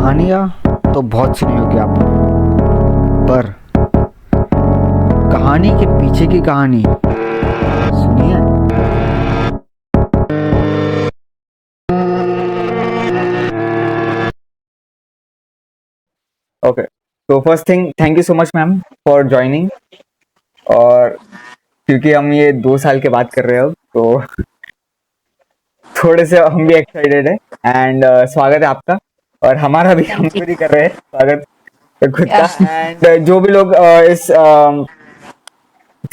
कहानियाँ तो बहुत सुनी होगी आपने, पर कहानी के पीछे की कहानी सुनी है? ओके, तो first thing thank you so much ma'am for joining. और क्योंकि हम ये 2 साल के बाद कर रहे हैं अब, तो थोड़े से हम भी एक्साइटेड है। एंड स्वागत है आपका, और हमारा भी, हम Thank you. खुद ही कर रहे हैं स्वागत खुद का। Yeah. एंड जो भी लोग इस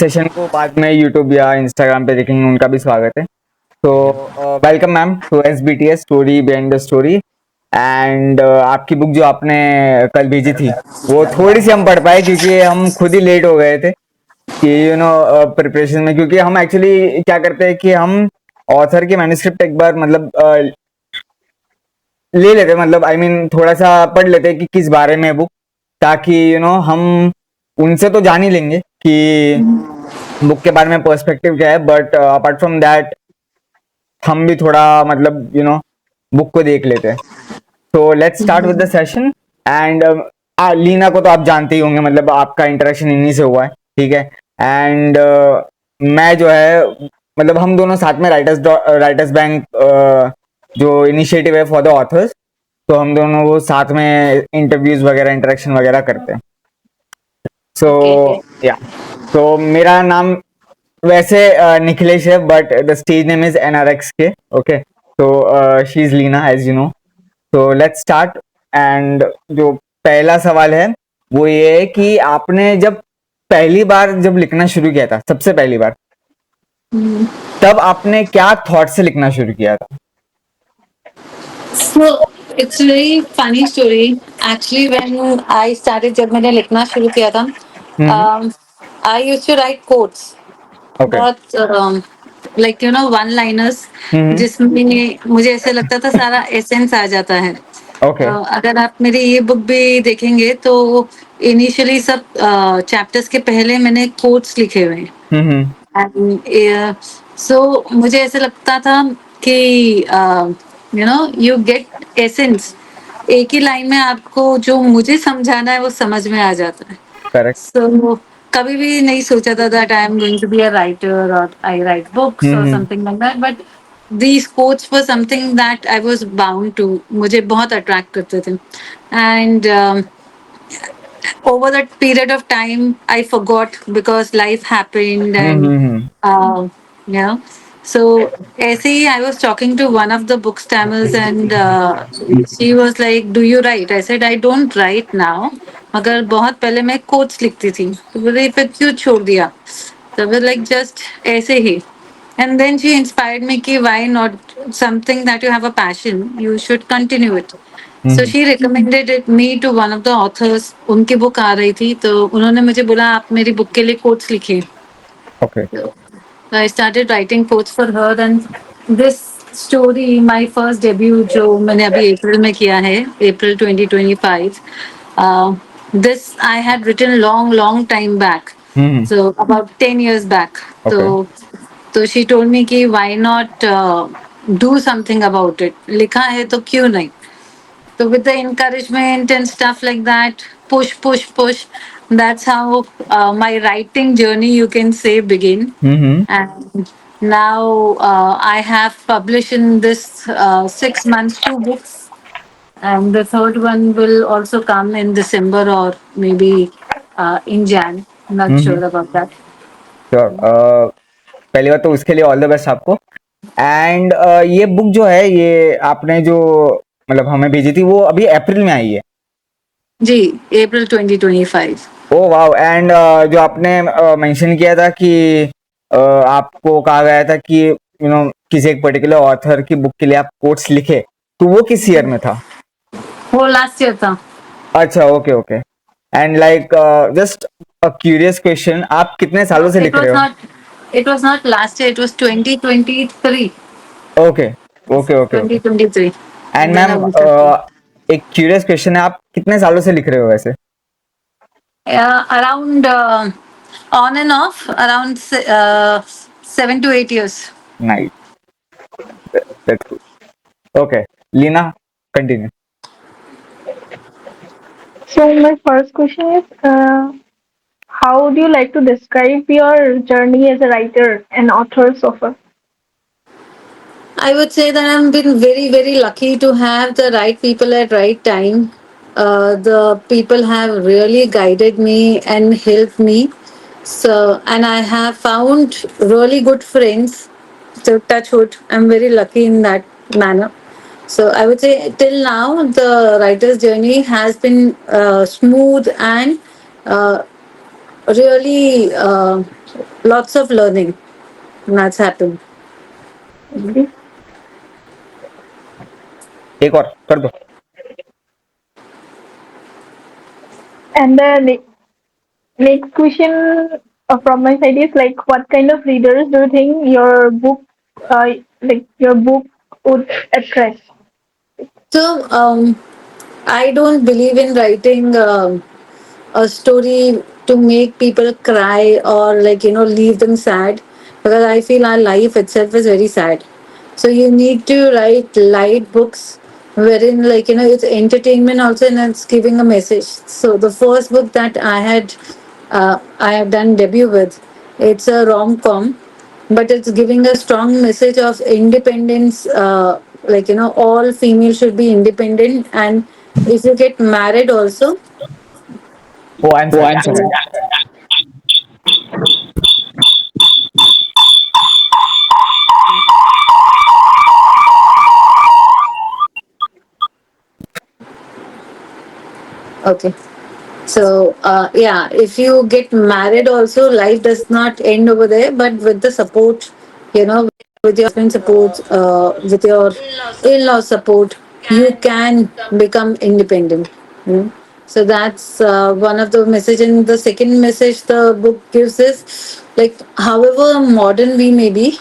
सेशन को बाद में यूट्यूब या इंस्टाग्राम पे देखेंगे, उनका भी स्वागत है। तो welcome ma'am to SBTS story behind the story. And आपकी बुक जो आपने कल भेजी थी, वो थोड़ी सी हम पढ़ पाए क्योंकि हम खुद ही लेट हो गए थे कि प्रिपरेशन में। क्योंकि हम एक्चुअली क्या करते हैं कि हम ऑथर की मैन्युस्क्रिप्ट एक बार मतलब ले लेते, मतलब आई मीन थोड़ा सा पढ़ लेते कि किस बारे में है बुक, ताकि हम उनसे तो जान ही लेंगे कि बुक के बारे में पर्सपेक्टिव क्या है। बट अपार्ट फ्रॉम दैट हम भी थोड़ा मतलब बुक को देख लेते हैं। तो let's start with the session. And Leena को तो आप जानते ही होंगे, मतलब आपका इंटरेक्शन इन्हीं से हुआ है, ठीक है। एंड मैं जो है, मतलब हम दोनों साथ में राइटर्स बैंक जो इनिशिएटिव है फॉर द ऑथर्स, तो हम दोनों वो साथ में इंटरव्यूज वगैरह इंटरेक्शन वगैरह करते हैं। सो Okay. या, तो मेरा नाम वैसे निखिलेश है, but the stage name is NRX के। ओके, तो she is Leena as you know. तो लेट्स स्टार्ट। एंड जो पहला सवाल है वो ये है कि आपने जब पहली बार जब लिखना शुरू किया था, सबसे पहली बार, तब आपने क्या थॉट से लिखना शुरू किया था? So it's a very funny story. Actually, when I started, जब मैंने लिखना शुरू किया था, हम्म। um, I used to write quotes. Okay. बहुत लाइक वन लाइनर्स, हम्म। जिसमें मुझे ऐसे लगता था सारा एसेंस आ जाता है। ओके। अगर आप मेरी ये बुक भी देखेंगे तो इनिशियली सब चैप्टर्स के पहले मैंने कोट्स लिखे हुए हैं। हम्म। एंड सो मुझे ऐसे लगता था कि यू गेट एसेंस, एक ही लाइन में आपको जो मुझे समझाना है वो समझ में आ जाता है। करेक्ट। सो कभी भी नहीं सोचा था that I am going to be a writer और आई राइट बुक्स और hmm. Something like that, but these quotes were something that I was bound to, मुझे बहुत अट्रैक्ट करते थे। And over that period of time I forgot because life happened, and hmm. uh, yeah so ऐसे ही I was talking to one of the book stammers, and she was like, do you write? I said I don't write now, मगर बहुत पहले मैं quotes लिखती थी। तो बोले फिर क्यों छोड़ दिया? तो वो like just ऐसे ही। And then she inspired me कि why not, something that you have a passion, you should continue it. So hmm. she recommended it me to one of the authors. उनकी बुक आ रही थी तो उन्होंने मुझे बोला आप मेरी बुक के लिए कोट्स लिखिए। Okay. So I started writing quotes for her, and this story, my first debut जो मैंने अभी अप्रैल में किया है, April 2025, this I had written long time back, hmm. so about 10 years back. Okay. तो she told me कि why not do something about it, लिखा है तो क्यों नहीं। so with the encouragement and stuff like that, push. That's how my writing journey, you can say, begin. Hmm. And now I have published in this 6 months 2 books, and the third one will also come in December or maybe in Jan. Not hmm. sure about that. Sure. पहली बात तो उसके लिए all the best आपको। And ये book जो है, ये आपने जो मतलब हमें भेजी थी, वो अभी अप्रैल में आई है। जी, April 2025. Oh wow. एंड जो आपने मेंशन किया था कि आपको कहा गया था कि किसी एक पर्टिकुलर ऑथर की बुक के लिए आप कोट्स लिखे, तो वो किस ईयर में था? वो लास्ट ईयर था। अच्छा, okay okay. And like just a curious question, आप कितने सालों से It लिख रहे was हो? not. It was not last year. It was 2023. Okay okay okay okay. 2023. And Then I ma'am was happy. एक क्यूरियस क्वेश्चन है, आप कितने सालों से लिख रहे हो वैसे? Around on and off around 7 to 8 years. Nice, that's good. Okay, Leena, continue. So my first question is, how do you like to describe your journey as a writer and author so far? I would say that I've been very, very lucky to have the right people at right time. The people have really guided me and helped me. So, and I have found really good friends. So, touch wood, I'm very lucky in that manner. So, I would say till now, the writer's journey has been smooth and uh, really lots of learning that's happened. Okay. एक और कर दो. And the next question from my side is like, what kind of readers do you think your book would attract? So, I don't believe in writing a story to make people cry or leave them sad, because I feel our life itself is very sad. So you need to write light books wherein it's entertainment also and it's giving a message. So the first book that I have done debut with, it's a rom-com, but it's giving a strong message of independence. All females should be independent, and if you get married also. Oh, I'm Oh, sorry. I'm I'm sorry. sorry. Okay. So, yeah, if you get married also, life does not end over there, but with the support, with your husband support, with your in-law support, you can become independent. You know? So that's one of the message. And the second message the book gives is like, however modern we may be,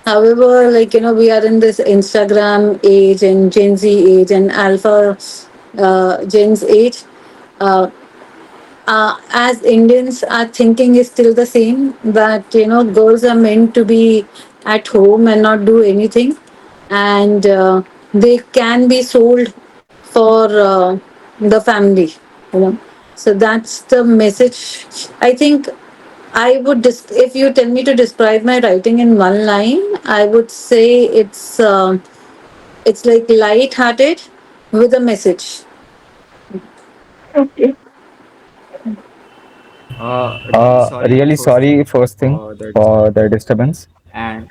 however, we are in this Instagram age and Gen Z age and Alpha Gen's age. Uh, as Indians, our thinking is still the same, that girls are meant to be at home and not do anything, and they can be sold for the family. You know, so that's the message. I think I would, if you tell me to describe my writing in one line, I would say it's like light-hearted with a message. Okay. Really sorry first thing for the disturbance.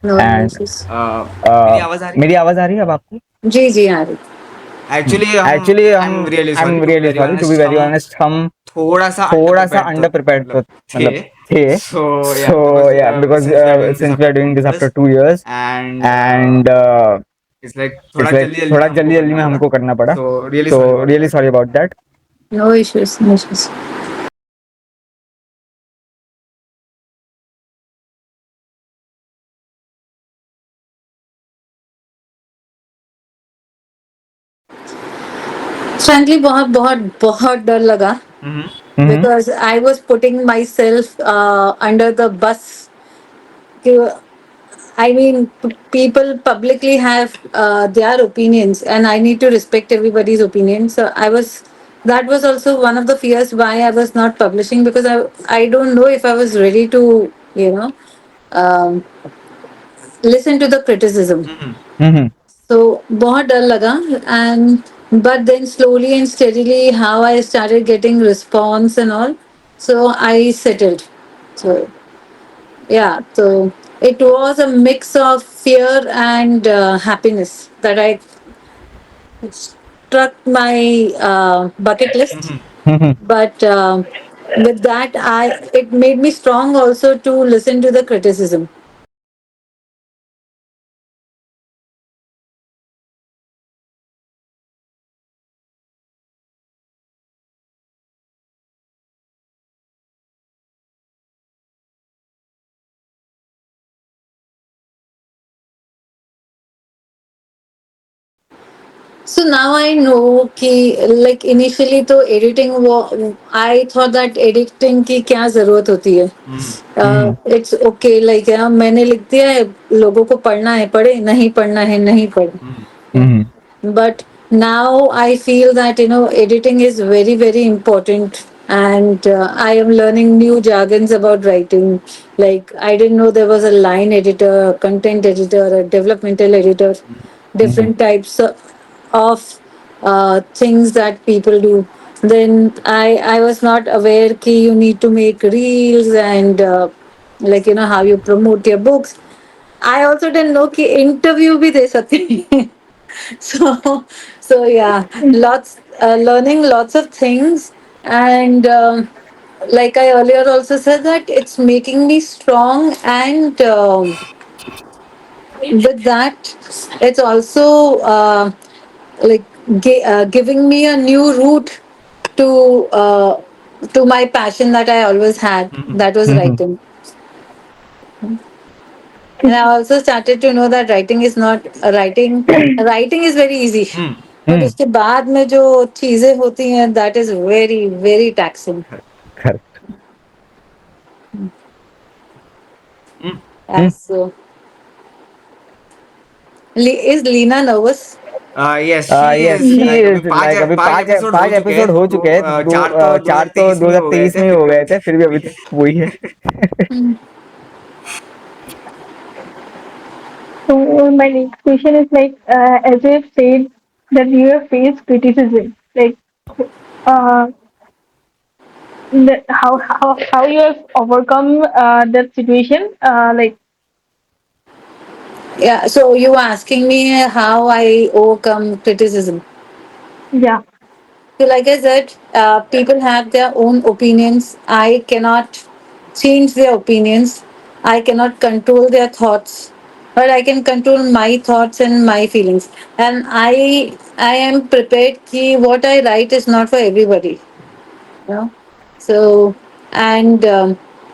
No And issues. मेरी आवाज आ रही है अब आपको? जी जी आ रही. Actually I'm really sorry to be very honest. हम थोड़ा सा अंडर प्रिपेयर्ड मतलब थे. So yeah, because since we are doing this after 2 years and it's like थोड़ा जल्दी जल्दी में हमको करना पड़ा. So really sorry about that. No issues, no issues. Frankly, बहुत बहुत बहुत डर लगा, because I was putting myself under the bus. I mean, people publicly have their opinions, and I need to respect everybody's opinion. So that was also one of the fears why I was not publishing, because I don't know if I was ready to, um, listen to the criticism. So बहुत डर लगा, and but then slowly and steadily how I started getting response and all, so I settled. So yeah, so it was a mix of fear and happiness that I struck my bucket list. But with that, it made me strong also to listen to the criticism. So now I know कि like initially तो editing I thought that editing की क्या जरूरत होती है. It's okay, like मैंने लिख दिया है, लोगों को पढ़ना है पढ़े, नहीं पढ़ना है नहीं पढ़े. But now I feel that editing is very very important, and I am learning new jargons about writing. Like, I didn't know there was a line editor, a content editor, a developmental editor, different types of things that people do. Then I was not aware that you need to make reels, and like how you promote your books. I also didn't know कि interview भी दे सकते हैं. So yeah, lots learning lots of things, and like I earlier also said, that it's making me strong, and with that, it's also like giving me a new route to my passion that I always had, that was writing. And I also started to know that writing is not writing. Writing is very easy, but उसके बाद में जो चीजें होती हैं, that is very very taxing. Correct. Yeah, so is Lena nervous? Yes yes, she is like अभी पांच पांच एपिसोड हो चुके हैं, चार तो 2023 में ही हो गए थे, फिर भी अभी तक वही है. So my next question is like, as you have said that you have faced criticism, like, uh, how you have overcome that situation, like, Yeah, so you were asking me how I overcome criticism. yeah, So, like I said, people have their own opinions. I cannot change their opinions. I cannot control their thoughts, but I can control my thoughts and my feelings. And I am prepared कि what I write is not for everybody. You know? So and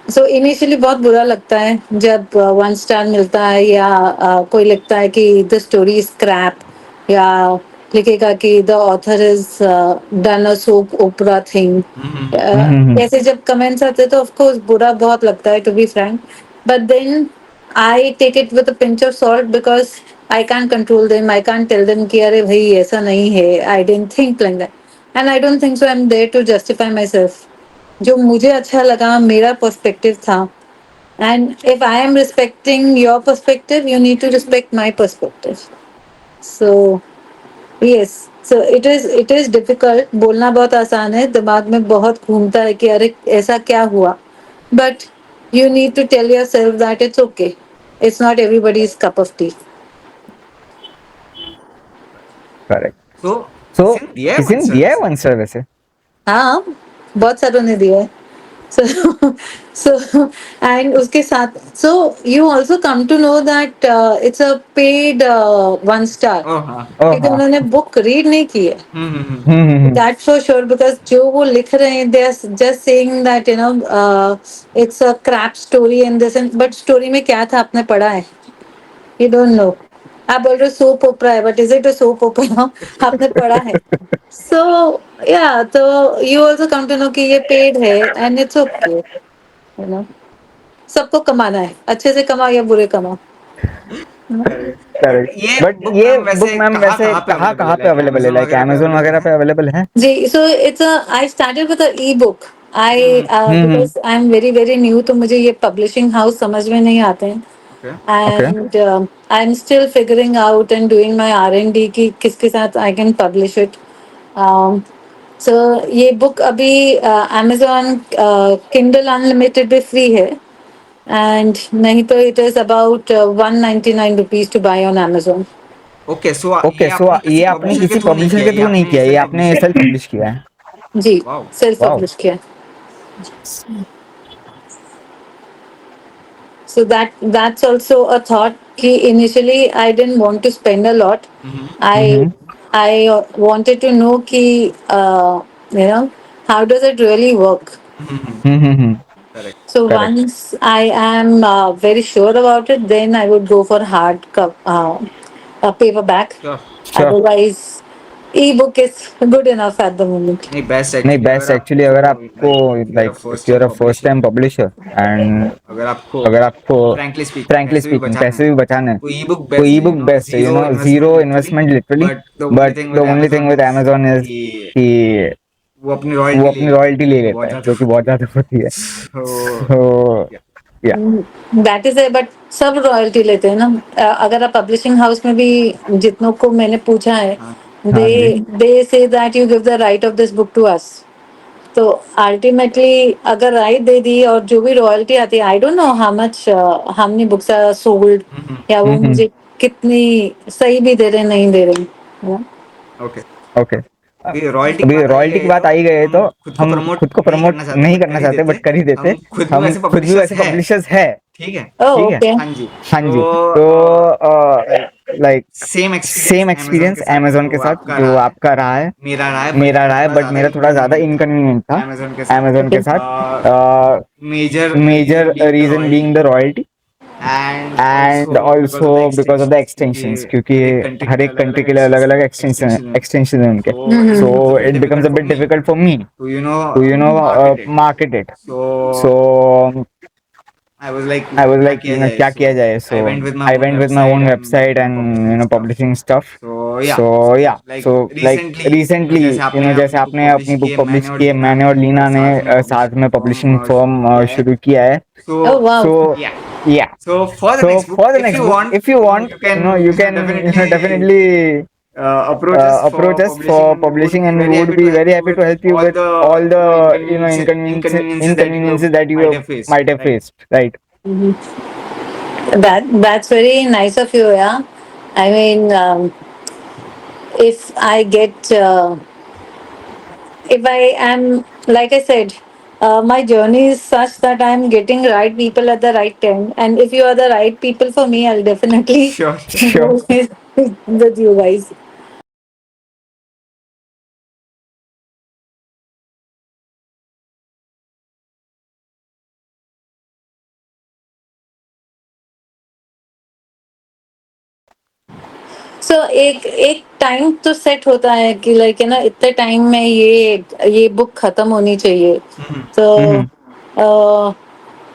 so initially बहुत बुरा लगता है जब 1 star मिलता है, या कोई लिखता है कि द स्टोरी इज क्रैप, या लिखेगा कि the author is done a soap opera thing. ऐसे जब कमेंट्स आते हैं तो ऑफ कोर्स बुरा बहुत लगता है, to be frank. But then I take it with a pinch of salt, because I can control them. I can tell them कि अरे भाई ऐसा नहीं है, I don't think like that. And I don't think so I am there to justify myself. जो मुझे अच्छा लगा, मेरा पर्सपेक्टिव था. And if I am respecting your perspective, you need to respect my perspective. So yes, so it is difficult. बोलना बहुत आसान है, दिमाग में बहुत घूमता है कि अरे ऐसा क्या हुआ. But you need to tell yourself that it's okay, it's not everybody's cup of tea. Correct. So so किसी ने दिया है 1 स्टार वैसे? हाँ, बहुत सारों ने दिया है. So, so, and उसके साथ, so you also come to know that it's a paid 1 star. क्योंकि उन्होंने बुक रीड नहीं की है. That's for sure, because जो वो लिख रहे हैं, they are just saying that it's a crap story in this, but story में क्या था आपने पढ़ा है? You don't know. आप बोल रहे सोप ओपरा है, but is it a soap opera? आपने पढ़ा है? So yeah, so you also come to know कि ये पेड है, and it's okay, you know. सबको कमाना है, अच्छे से कमाओ या बुरे कमाओ. करेक्ट. बट ये बुक मैम वैसे कहाँ कहाँ पे अवेलेबल है? लाइक Amazon वगैरह पे अवेलेबल है? जी, so I started with a e-book. Because I'm very very new, तो मुझे ये publishing house समझ में नहीं आते हैं. And I'm still figuring out and doing my R&D कि किसके साथ I can publish it. So ये book अभी Amazon Kindle Unlimited पे free है, and नहीं तो it is about 199 rupees to buy on Amazon. Okay so ये आपने किसी पब्लिशर के थ्रू नहीं किया, ये आपने सेल्फ पब्लिश किया है? जी, सेल्फ पब्लिश किया. So that's also a thought कि initially I didn't want to spend a lot. I wanted to know कि how does it really work. So Correct. once I am very sure about it, then I would go for hard paperback. Sure. Otherwise, e-book is good enough at the moment. नहीं best नहीं best actually अगर आपको like if you are a first time publisher and अगर आपको frankly speaking पैसे भी बचाने हैं, तो ई बुक तो ई बेस्ट बुक बेस्ट है, zero investment literally. But the only thing with Amazon is कि वो अपनी वो अपनी रॉयल्टी ले लेता है जो कि बहुत ज्यादा होती है. So या दैट इज बट सब रॉयल्टी लेते हैं ना. अगर आप पब्लिशिंग हाउस में भी जितनों को मैंने पूछा है, they say that you give the right of this book to us. तो अल्टीमेटली अगर राइट दे दी और जो भी रॉयल्टी आती है, I don't know how much how many books are sold, या वो मुझे कितनी सही भी दे रहे नहीं दे रहे. Okay okay. अभी अभी रॉयल्टी की बात आई गई तो हम खुद को प्रमोट नहीं करना चाहते बट कर ही देते. हम खुद भी वैसे पब्लिशर्स है. ठीक है. ओके. हाँ जी. हाँ जी. तो like same same experience Amazon के साथ जो आपका रहा है, मेरा रहा है, बट मेरा थोड़ा ज्यादा इनकन्वीनियंट था अमेजोन के साथ. Major reason being the royalty and also because of the extensions, क्योंकि हर एक कंट्री के लिए अलग अलग एक्सटेंशन है उनके. So it becomes a bit difficult for me to to market it. So I was like क्या किया जाए. So I went with my own website and publishing stuff. So yeah, so like recently जैसे आपने अपनी book publish की है, मैंने और लीना ने साथ में पब्लिशिंग फर्म शुरू किया है. Oh wow. So yeah. So for the next book, if you want, you can definitely approach us for publishing, and we would be very happy to help you with all the inconveniences that you might have faced, right? That's very nice of you, yeah. I mean, if I get, if I am, like I said, my journey is such that I'm getting right people at the right time, and if you are the right people for me, I'll definitely Sure. go with you guys. So एक time तो set होता है कि like है ना, इतने time में ये बुक खत्म होनी चाहिए. तो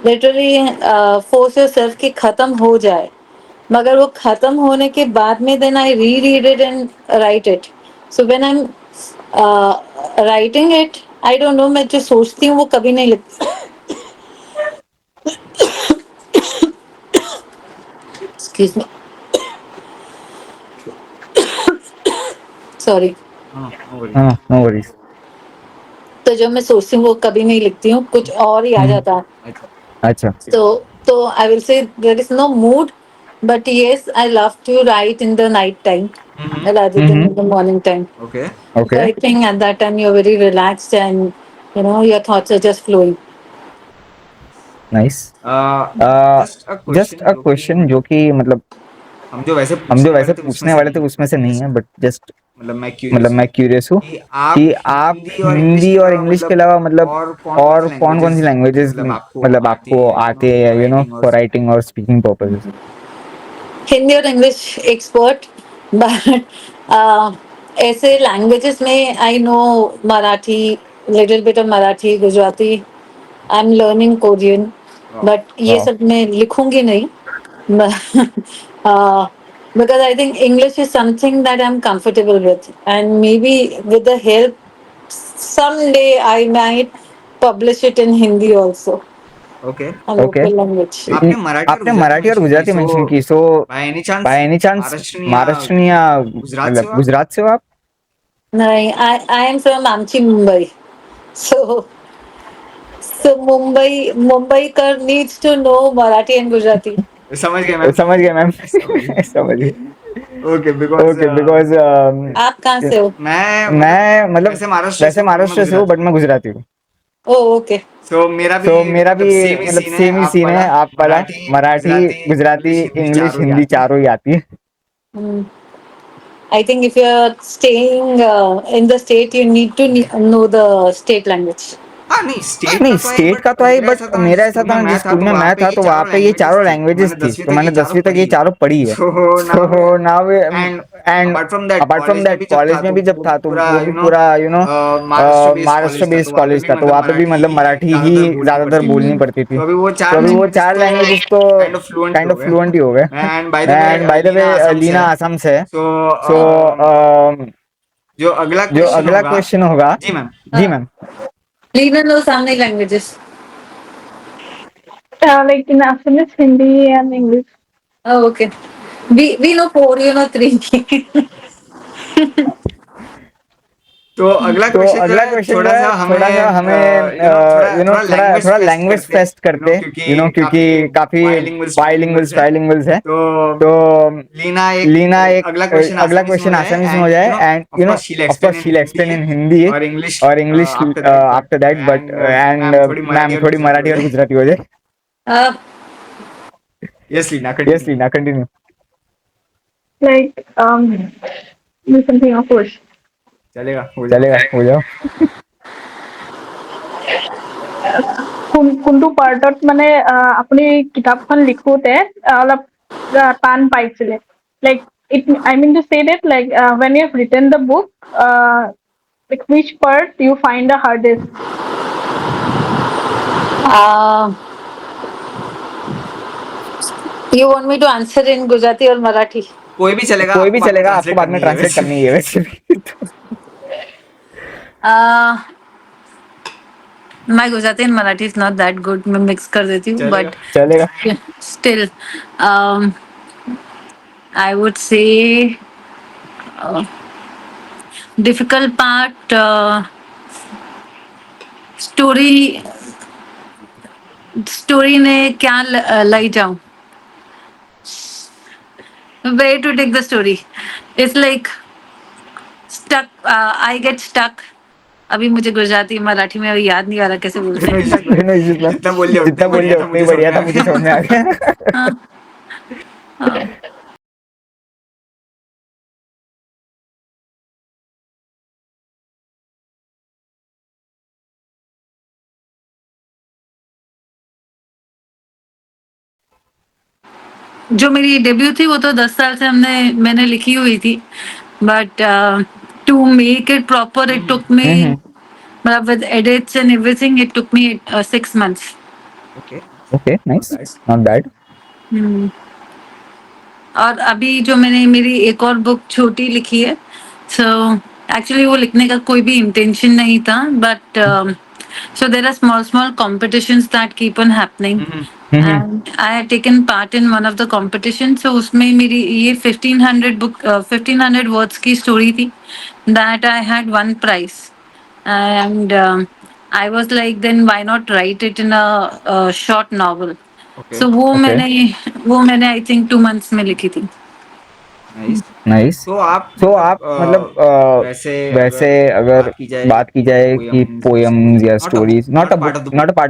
लिटरली फोर्स योरसेल्फ कि खत्म हो जाए. मगर वो खत्म होने के बाद में then I read it and write it. So when I am writing it, I don't know, मैं जो सोचती हूँ वो कभी नहीं लिखती. Excuse me, sorry. No worries. तो जो मैं सोचती हूँ वो कभी नहीं लिखती हूँ, कुछ और ही आ जाता है. अच्छा. तो I will say there is no mood, but yes I love to write in the night time rather than in the morning time. Okay. So I think at that time you're very relaxed and your thoughts are just flowing. Nice. Just a question जो कि मतलब हम जो वैसे पूछने वाले थे उसमें से नहीं है, बट जस्ट मतलब मैं क्यूरियस हूँ कि आप हिंदी और इंग्लिश के अलावा मतलब और कौन कौन सी लैंग्वेजेस मतलब आपको आते हैं फॉर राइटिंग और स्पीकिंग पर्पसेस. हिंदी और इंग्लिश एक्सपर्ट, बट ऐसे लैंग्वेजेस में I know Marathi, little bit of Marathi, Gujarati. I am learning Korean, but ये सब मैं लिखूंगी नहीं. Because I think English is something that I'm comfortable with, and maybe with the help, someday I might publish it in Hindi also. Okay. A local language. आपने मराठी और Gujarati mention की. सो by any chance Maharashtra या मतलब गुजरात से हो आप? नहीं, I am from Amchi, Mumbai. So Mumbai कर needs to know Marathi and Gujarati. समझ गए मैम. समझ गए. Okay, because आप कहाँ से हो? मैं मतलब वैसे महाराष्ट्र से हूँ, बट मैं गुजराती हूँ. Oh okay. So मेरा भी मतलब सेम ही सीन है आप वाला. मराठी, गुजराती, इंग्लिश, हिंदी चारों ही आती है. I think if you are staying in the state, you need to know the state language. हाँ नहीं स्टेट नहीं का स्टेट का तो है, बट मेरा ऐसा था जिस स्कूल में मैं था तो वहाँ पे ये चारों लैंग्वेजेस थी, तो मैंने 10वीं तक ये चारों पढ़ी है। So now and apart from that college में भी जब था तो वो भी पूरा महाराष्ट्र बेस्ड कॉलेज था, तो वहाँ पे भी मतलब मराठी ही ज्यादातर बोलनी पड़ती थी। तो अभी वो चार लैंग्वेजेस तो काइंड ऑफ फ्लुएंट ही हो गए। And by the way Lina Assam से है, सो जो अगला जो अगला क्वेश्चन होगा, जी मैम, जी ma'am, Lina knows how many languages? Like in Assamese, Hindi, and English. Oh, okay. We know four, you know three. तो अगला तो क्वेश्चन जो अगला है क्वेश्चन जो थोड़ा सा है थोड़ा सा हमें थोड़ा लैंग्वेज फेस्ट करते, क्योंकि काफी बाइलिंगुअल्स है, तो तो लीना एक अगला क्वेश्चन आसामीज में हो जाए, and of course she will explain in Hindi और English after that, but and ma'am थोड़ी मराठी और गुजराती हो जाए। uh, yes Lina yes Lina continue. Like do something of course. चलेगा चलेगा, हो जाओ। কোনটো পাৰ্টত মানে আপুনি কিতাপখন লিখোতে অলপ টান পাইছিলে, like I mean to say that like when you have written the book, like which part you find the hardest? you want me to answer in Gujarati or Marathi? कोई भी चलेगा आपको बाद में ट्रांसलेट करनी है वैसे भी। My Gujarati and Marathi is not that good. मैं mix कर देती हूँ, but चलेगा। still, I would say difficult part, story ने क्या लाई जाऊँ? Where to take the story? It's like stuck. I get stuck. अभी मुझे गुजराती मराठी में याद नहीं आ रहा कैसे बोलते हैं। जितना बोल लिया उतना बढ़िया था, मुझे समझ में आ गया। हाँ। जो मेरी डेब्यू थी वो तो 10 साल से मैंने लिखी हुई थी, but to make it proper it took me, मतलब with edits and everything it took me 6 months. Okay nice, not bad. और अभी जो मैंने मेरी एक और बुक छोटी लिखी है, सो एक्चुअली वो लिखने का कोई भी इंटेंशन नहीं था, but so there are small competitions that keep on happening, and I had taken part in one of the competitions. So उसमें मेरी ये 1500 words की story थी that I had one prize, and I was like then why not write it in a short novel. So वो मैंने I think 2 months में लिखी थी. नाइस। तो आप मतलब वैसे अगर बात की जाए कि पोएम्स या stories, not a part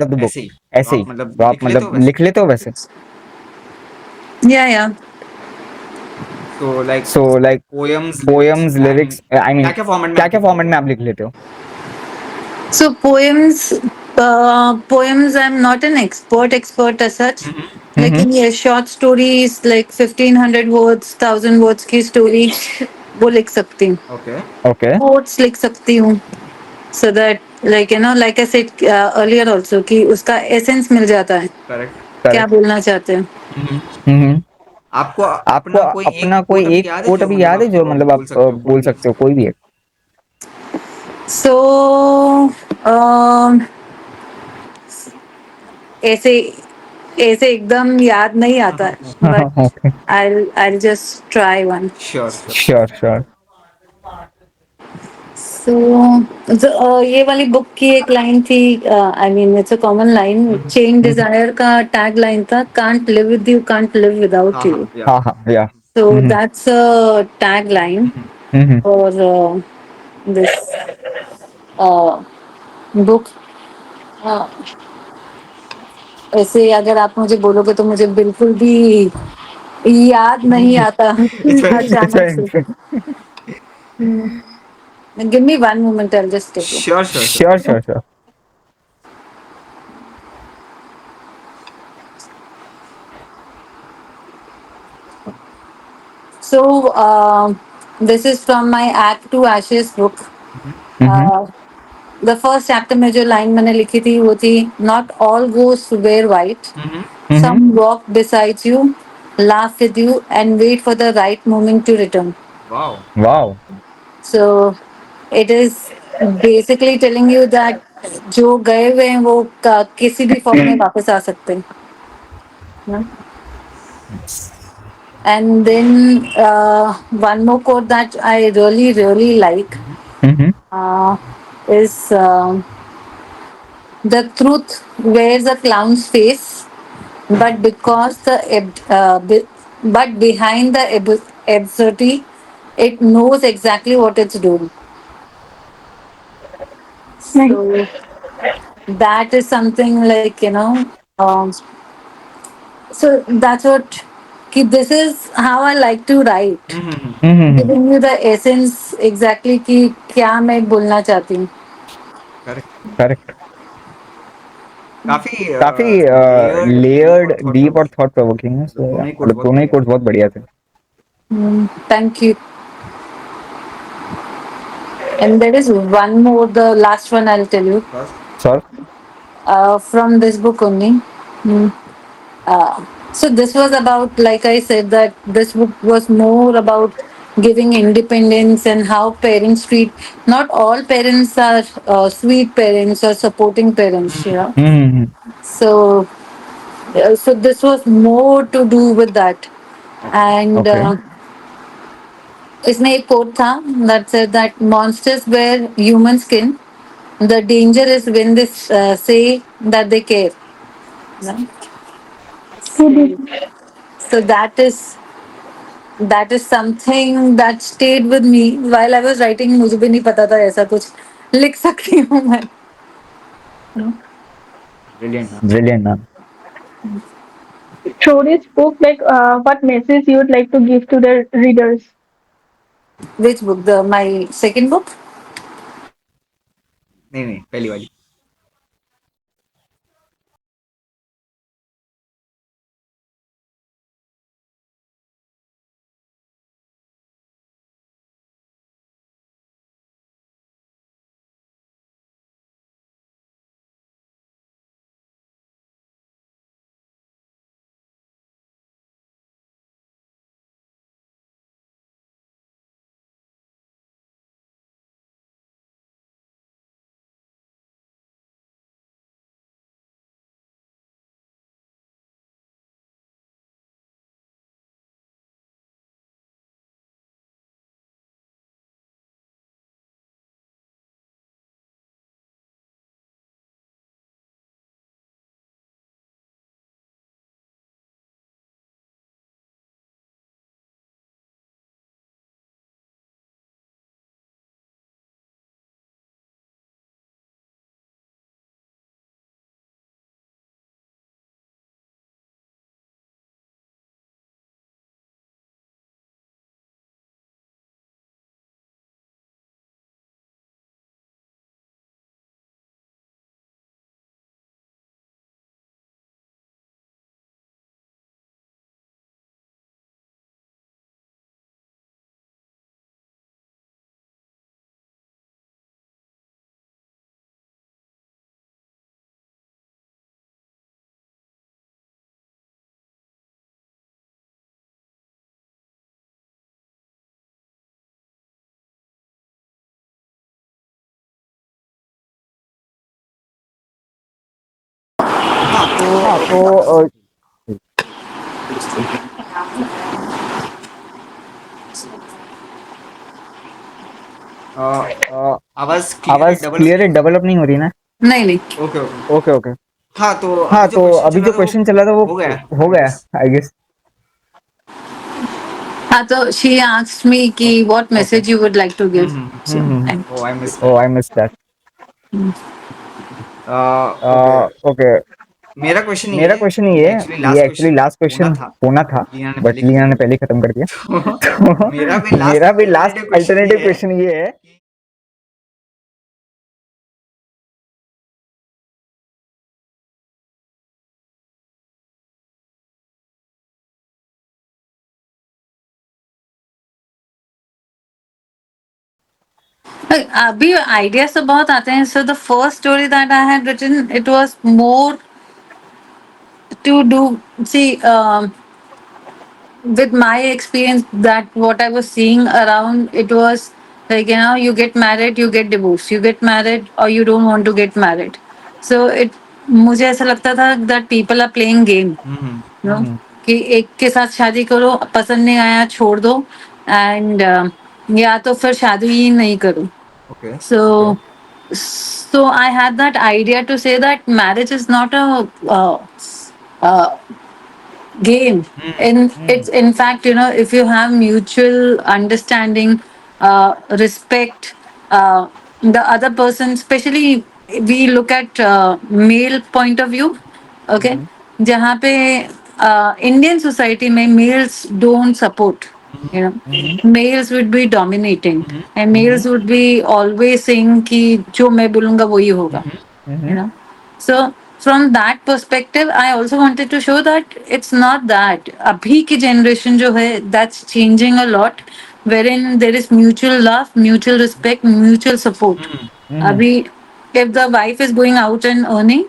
of the book, ऐसे ही तो आप मतलब लिख लेते हो वैसे? Yeah. So like poems, lyrics, I mean क्या फॉर्मेट में आप लिख लेते हो? So poems I'm not an expert as such. लेकिन ये short stories like 1500 words, 1000 words की story वो लिख सकती हूँ. ओके Quotes लिख सकती हूँ. So that like like I said earlier also कि उसका essence मिल जाता है. क्या बोलना चाहते हैं. आपको अपना कोई एक कोट अभी याद है जो मतलब आप बोल सकते हो, कोई भी एक? So ऐसे एकदम याद नहीं आता है, but I'll just try one. Sure. So ये वाली बुक की एक लाइन थी, I mean it's a common line, Chain Desire का tag line था, can't live with you, can't live without you. yeah. So that's a tag line for this book. ऐसे अगर आप मुझे बोलोगे तो मुझे बिल्कुल भी याद नहीं आता अचानक से. Give me one moment, I'll just take it. Sure. Sure. So this is from my Act to Ashes book. Mm-hmm. Uh, the first chapter में जो line मैंने लिखी थी वो थी not all ghosts wear white. Mm-hmm. Some walk beside you, laugh with you, and wait for the right moment to return. Wow Wow. So it is basically telling you that जो गए हुए हैं वो किसी भी फॉर्म में वापस आ सकते हैं. No? And then one more quote that I really like Mm-hmm. is the truth wears a clown's face, but because but behind the absurdity, it knows exactly what it's doing. So that is something like so that's what. This is how I like to write. Mm-hmm. Giving you the essence exactly कि क्या मैं बोलना चाहती हूँ. Correct Correct. काफी काफी layered deep layered और thought deep और प्रोवोकिंग थॉट प्रोवोकिंग है, मतलब so दोनों ही कोट्स मतलब बहुत दोनों ही बढ़िया कोट्स बहुत बढ़िया थे. Thank you. And there is one more, the last one I'll tell you. First Sure. From this book only. Hmm. So this was about, like I said, that this book was more about giving independence and how parents treat. Not all parents are sweet parents or supporting parents. Yeah. Mm-hmm. So so this was more to do with that. And Okay. इसमें एक quote था that said that monsters wear human skin. The danger is when they say that they care. Right? So that is something that stayed with me while I was writing. मुझे भी नहीं पता था ऐसा कुछ लिख सकती हूँ मैं. Brilliant ma'am Brilliant, man. Through this book, like what message you would like to give to the readers? Which book? The my second book. नहीं नहीं पहली वाली हाँ तो आवाज आवाज क्लियर क्लियर है, है डेवलप नहीं हो रही ना. नहीं नहीं. Okay okay okay okay. हाँ तो हाँ अभी जो तो क्वेश्चन अभी चला जो था वो क्वेश्चन चला था वो हो गया हो आई गया गेस आई गेस. हाँ तो she asked me कि what message you would like to give. So, oh I miss Oh, I missed that. Okay okay. मेरा क्वेश्चन मेरा क्वेश्चन ये लास्ट एक्चुअली क्वेश्चन लास्ट होना क्वेश्चन था होना था, लीना ने बट पहले लीना खत्म ने कर पहले खत्म कर दिया. दिया तो मेरा भी मेरा लास्ट भी लास्ट अल्टरनेटिव क्वेश्चन अल्टरनेटिव ये है क्वेश्चन ये है अभी आइडियाज तो बहुत आते हैं. So the first story that I had written, it was more to do, see, with my experience, that what I was seeing around, it was like, you get married, you get divorced, you get married, or you don't want to get married. So it, मुझे ऐसा लगता था that people are playing game, you know, कि एक के साथ शादी करो, पसंद नहीं आया छोड़ दो, and या तो फिर शादी ही नहीं करो. Okay. So, so I had that idea to say that marriage is not a uh, game. In it's, in fact, if you have mutual understanding, respect, the other person, especially we look at male point of view. Okay, जहाँ पे Indian society में males don't support, males would be dominating, and males would be always saying कि जो मैं बोलूँगा वही होगा, so from that perspective, I also wanted to show that it's not that. Abhi ki generation jo hai, that's changing a lot, wherein there is mutual love, mutual respect, mutual support. Abhi, if the wife is going out and earning,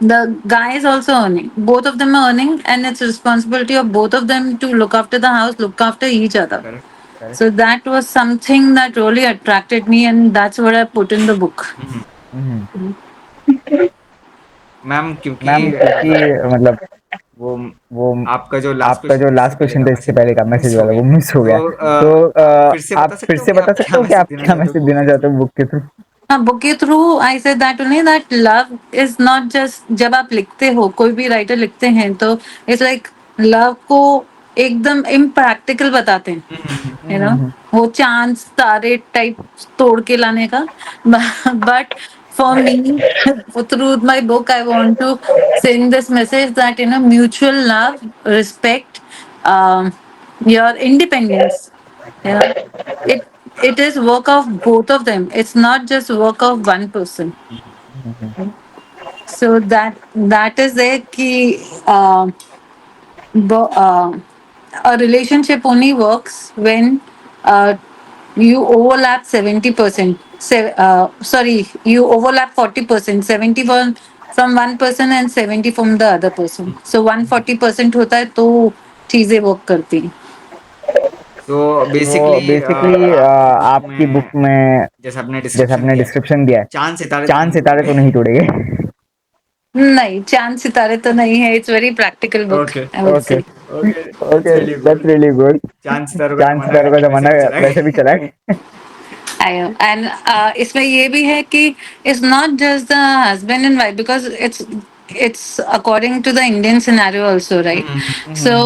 the guy is also earning. Both of them are earning, and it's responsibility of both of them to look after the house, look after each other. Correct. So that was something that really attracted me, and that's what I put in the book. Ma'am क्योंकि मतलब वो वो आपका जो last last question था इससे पहले का मैसेज वाला वो मिस हो गया. तो आप फिर से बता सकते हो कि आप क्या मैसेज देना चाहते हो बुक के थ्रू. बुक के through I said that only that love is not just, जब आप लिखते हो, कोई भी राइटर लिखते हैं तो इट्स लाइक लव को एकदम इम्प्रैक्टिकल बताते हैं, वो चांद तारे टाइप तोड़ के लाने का. But for me, through my book, I want to send this message that mutual love, respect, your independence. It is work of both of them. It's not just work of one person. So that is there कि a relationship only works when you overlap 70%. Sorry, you overlap 40%, 70 from one person and 70 from the other person. So 140% होता है तो चीजें work करती हैं. तो basically basically आपकी book में जैसे आपने जैसे आपने डिस्क्रिप्शन दिया है, चांद सितारे तो नहीं तोड़ेंगे. नहीं, चांद सितारे तो नहीं है. It's very practical book, I would say. Okay, that's really good. चांद चांद सितारों का जमाना वैसे भी चला है. एंड इसमें ये भी है कि it's not just the husband and wife, because it's according to the Indian scenario also, right? So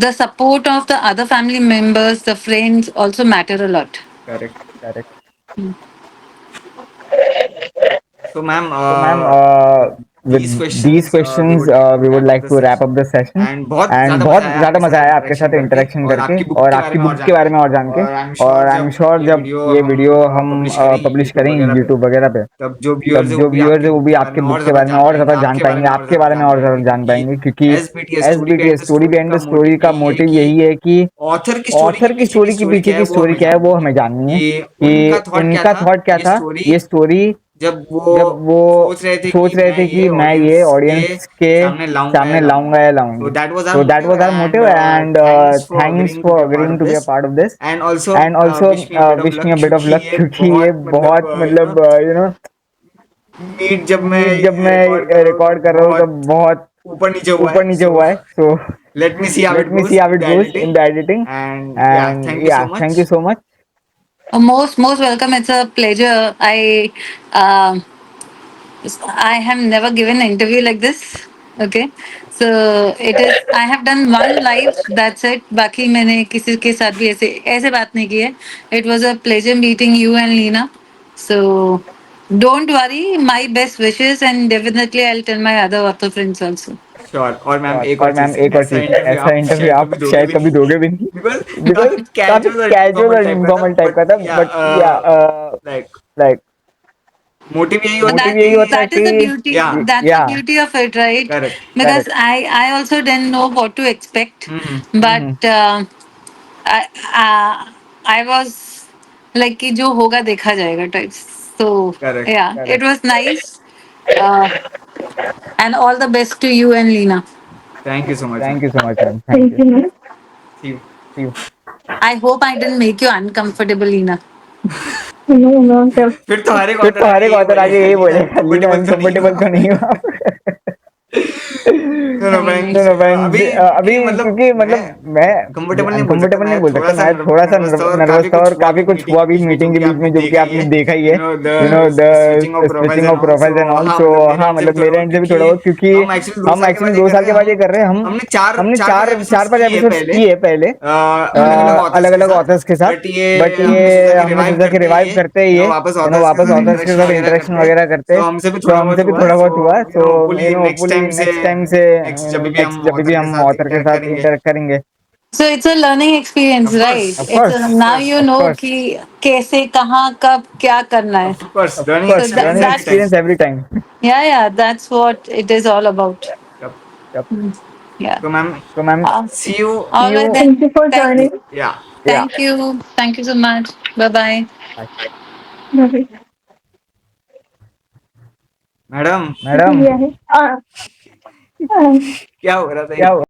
the support of the other family members, the friends also matter a lot. Correct. तो ma'am with these questions we would like to wrap up the session. And बहुत बहुत ज़्यादा मजा आया आपके साथ interaction करके और आपकी बुक के बारे में और जान के. और आई एम श्योर जब ये वीडियो हम पब्लिश करेंगे यूट्यूब वगैरह पे, तब जो जो व्यूअर्स है वो भी आपके बुक के बारे में और ज़्यादा जान पाएंगे, आपके बारे में और ज़्यादा जान पाएंगे. क्योंकि SBT story behind the story का मोटिव यही है कि ऑथर की स्टोरी के पीछे की स्टोरी क्या है वो हमें जाननी है, कि उनका थॉट क्या था. ये स्टोरी जब वो सोच रहे थे कि मैं ये ऑडियंस के सामने लाऊंगा या लाऊंगी. So that was our motive, and thanks for agreeing to be a part of this. And also And also wish me a bit of luck क्योंकि ये बहुत मतलब मीट जब मैं रिकॉर्ड कर रहा हूँ तब बहुत ऊपर नीचे हुआ है. So let me C let me see how it goes in the editing. and yeah, thank you so much. Most welcome. It's a pleasure. I have never given an interview like this. Okay, so it is. I have done one live. That's it. बाकी मैंने किसी के साथ भी ऐसे बात नहीं की है. It was a pleasure meeting you and Leena. So don't worry. My best wishes, and definitely I'll tell my other author friends also. Sure. और मैम एक और मैम एक और चीज, ऐसा इंटरव्यू आप शायद कभी दोगे भी नहीं, बिकॉज काफी कैजुअल और इनफॉर्मल टाइप का था. बट या लाइक मोटिव यही होता है That is the beauty. That's the beauty of it, right? Correct. Because I also didn't know what to expect, but I was like कि जो होगा देखा जाएगा types. So Correct. yeah, it was nice. And all the best to you and Lena. Thank you so much, thank ma'am. You so much ma'am, thank Thank you. you, ma'am. See you. See you. I hope I didn't make you uncomfortable, Lena. No, no, sir. फिर तो हर एक फिर author तो हर आगे एक यही author आगे बोलेगा, यही लीना बोलेगा, लीना uncomfortable तो नहीं अनकंफर्टेबल हुआ. तो नहीं हुआ. No, no, friends, no no अभी फ्रेंड्स, अभी क्योंकि मैं मतलब मैं कंफर्टेबल नहीं बोल सकता, अनकंफर्टेबल मैं नहीं बोल सकता, थोड़ा सा मैं थोड़ा सा नर्वस था और नर्वस काफी था, कुछ और हुआ काफी भी कुछ हुआ भी मीटिंग मीटिंग के के बीच बीच में में, जो कि आपने देखा ही है. You know the the switching switching off of profiles profiles and and all. All. हाँ सो मतलब मेरे हाँ, एंड से भी मतलब थोड़ा मेरे बहुत, एंड से भी थोड़ा क्योंकि बहुत, क्योंकि हम एक्चुअली 2 हम साल के एक्चुअली बाद ये 2 कर साल रहे के हैं. बाद ये कर रहे हैं. हम हमने चार हमने चार पांच चार एपिसोड्स पांच किए एपिसोड्स पहले, किए पहले, अलग अलग ऑथर्स के अलग अलग साथ. ऑथर्स के साथ. बट ये बट हमने ये सोचा कि हमने रिवाइव सोचा कि करते हैं, रिवाइव करते हैं ये, वापस ऑथर्स के वापस साथ ऑथर्स के इंटरेक्शन साथ वगैरह इंटरेक्शन करते हैं. वगैरह करते सो हैं. हमसे भी तो थोड़ा बहुत हमसे भी हुआ, थोड़ा सो बहुत हुआ. So hopefully next hopefully time से नेक्स्ट टाइम से, नेक्स्ट जब भी हम नेक्स्ट जब भी ऑथर के हम साथ ऑथर के इंटरेक्ट साथ करेंगे. इंटरेक्ट करेंगे. So it's a learning experience, of right? Course, of It's course, now you of know course, कि कैसे कहाँ कब क्या करना है. Of course of learning course. So experience learning every time. Experience every time. yeah, that's what it is all about. Yeah. तो ma'am, तो ma'am, see you. All right you. then. Thank you for Thank, joining. या या. thank you. Thank you so much. Bye bye. Bye. Madam madam, किती आहे? क्या हो रहा था क्या ये? हुआ?